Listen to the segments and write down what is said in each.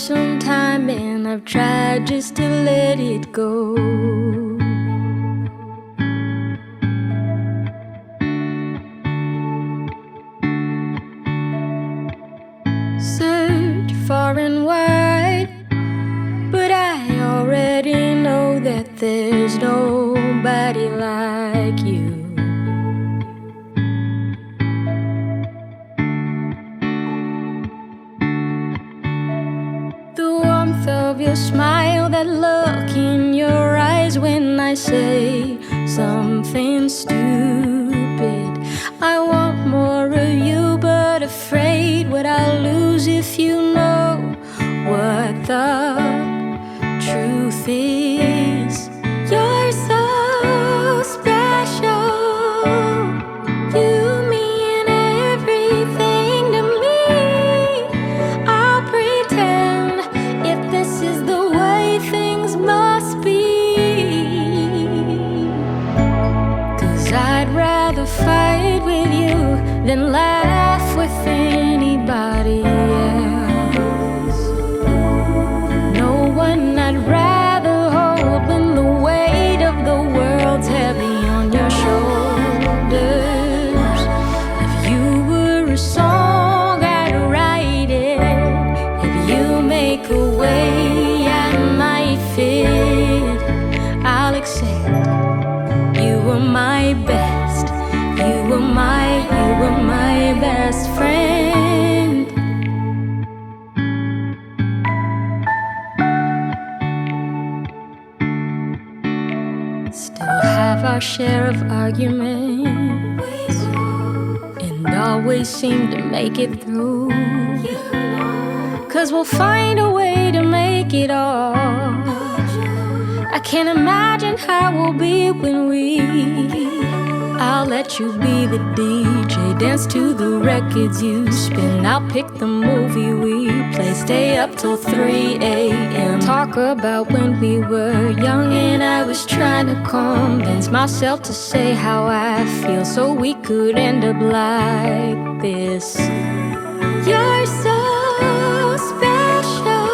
some time and I've tried just to let it go. Search far and wide, but I already know that there's nobody like you. The warmth of your smile, that look in your eyes when I say something stupid. I want more of you, but afraid what I'll lose if you know what the truth is. You're so special. You mean everything to me. I'll pretend if this is the way things must be. 'Cause I'd rather fight with you than laugh with anybody else. No one I'd rather hold when the weight of the world's heavy on your shoulders. If you were a song, I'd write it. If you make a way, I might fit. I'll accept you were my best. You were my best friend. Still have our share of arguments and always seem to make it through. 'Cause we'll find a way to make it all. I can't imagine how we'll be when I'll let you be the DJ, dance to the records you spin. I'll pick the movie we play, stay up till 3 a.m. Talk about when we were young and I was trying to convince myself to say how I feel so we could end up like this. You're so special.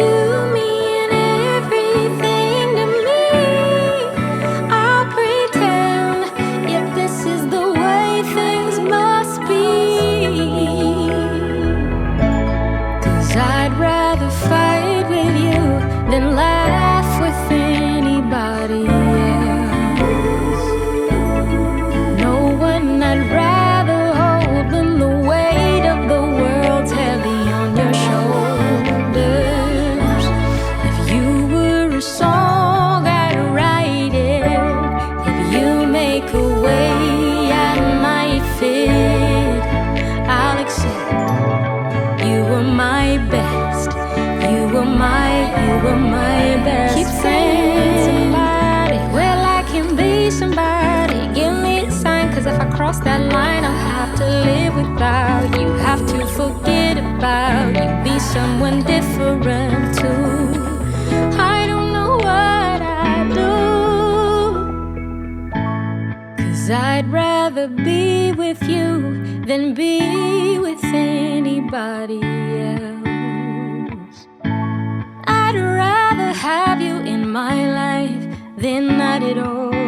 You mean everything to me. I'll pretend if this is the way things must be. 'Cause I'd rather fight with you than laugh with anybody else. No one I'd rather hold when the weight of the world's heavy on your shoulders. If you were a song, I'd write it. If you make a way, I might fit. I'll accept you were my best. You were my best. Keep saying somebody, well I can be somebody. Give me a sign, 'cause if I cross that line, I'll have to live without you. Have to forget about you, be someone different too. I don't know what I'd do, 'cause I'd rather be with you than be with anybody else. I'd rather have you in my life than not at all.